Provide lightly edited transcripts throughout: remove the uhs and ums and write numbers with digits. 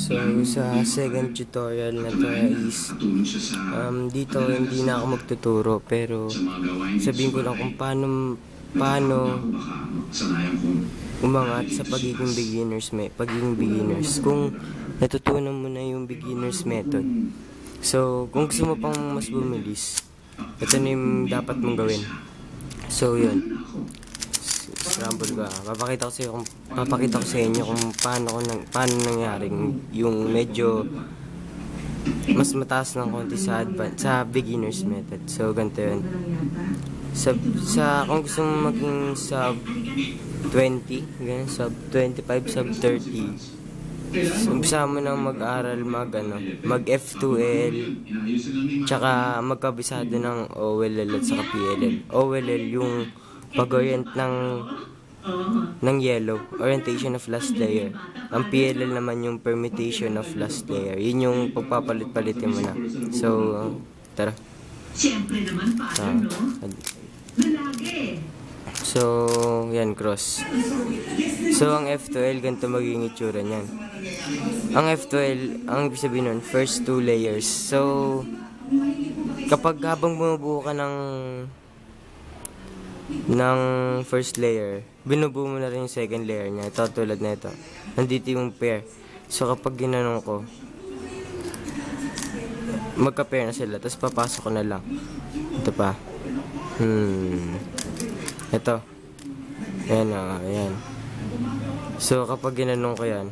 So, sa second tutorial na to is dito hindi na ako magtuturo, pero sabihin ko lang kung paano umangat sa pagiging beginners kung natutunan mo na yung beginners method. So, kung gusto mo pang mas bumilis, ito na yung dapat mong gawin. So, yun. Scramble ka. Papakita ko sa inyo kung paano nangyaring yung medyo mas mataas ng konti sa beginners method. So, ganito yun. Kung gusto mo maging sub 20, ganyan, sub 25, sub 30, umpisa mo nang mag-aral mag F2L, tsaka magkabisado ng OLL at saka PLL. OLL yung pag-orient ng yellow, orientation of last layer. Ang PLL naman yung permutation of last layer. Yun yung pagpapalit-palitin mo na. So, tara. So, yan, cross. So, ang F2L, ganito magiging itsura niyan. Ang F2L, ang ibig sabihin nun, first two layers. So, kapag habang bumubuo ka ng first layer, binubuo mo na rin yung second layer niya. Ito, tulad na ito. Nandito yung pair. So, kapag ginanong ko, magka-pair na sila. Tapos, papasok ko na lang. Ito pa. Ito. Ayan, ayan. So, kapag ginanong ko yan,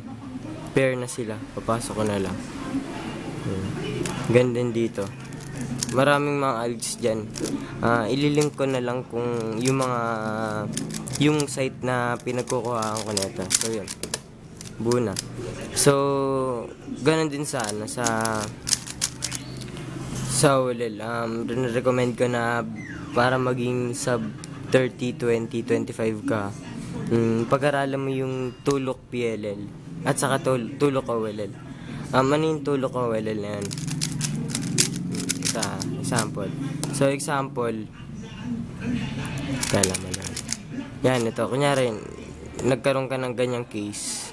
pair na sila. Papasok ko na lang. Ganda din dito. Maraming mga algs dyan. Ililink ko na lang kung yung site na pinagkukuhaan ko nito. So, yun. Buo na. So, ganun din sa OLL. Recommend ko na para maging sub 30, 20, 25 ka. Pag-aralan mo yung tulok PLL at saka tulok OLL. Ano yung tulok OLL na yan? Example. So, example, kala mo lang. Yan, ito. Kunyari, nagkaroon ka ng ganyang case.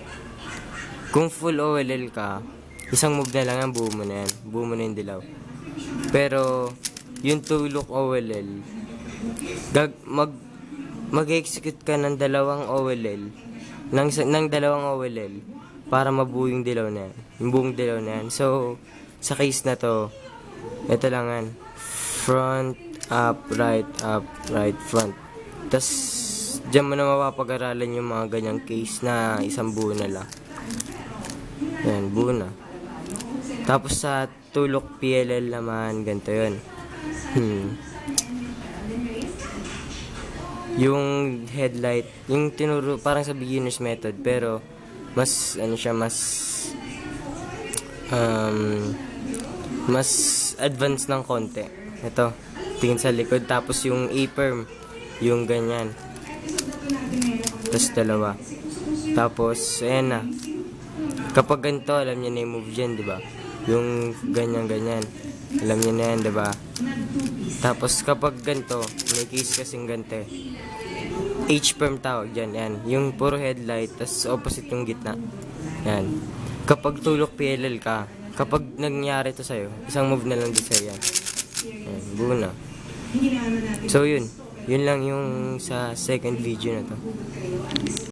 Kung full OLL ka, isang move na lang yan, buo mo na yan. Buo mo na yung dilaw. Pero, yung tulok OLL, mag-execute ka ng dalawang OLL, ng dalawang OLL, para mabuo yung dilaw na yan. Yung buong dilaw na yan. So, sa case na to, ito lang yan. Front, up, right, front. Tapos, dyan mo na mapapag-aralan yung mga ganyang case na isang buo na lang. Yan, buo na. Tapos sa tulok PLL naman, ganito yun. Yung headlight, yung tinuro, parang sa beginner's method, pero, mas advanced ng konti. Ito, tingin sa likod, tapos yung A-perm, yung ganyan. Tapos dalawa. Tapos, ayan na. Kapag ganito, alam niyo na yung move dyan, diba? Yung ganyan. Alam niyo na yan, diba? Tapos, kapag ganito, may case kasing ganito. H-perm tawag dyan, yan. Yung puro headlight, tapos opposite yung gitna. Yan. Kapag tulok PLL ka, kapag nangyari to sa'yo, isang move na lang din sa'yo yan. Ayan, buo na. So, yun. Yun lang yung sa second video na to.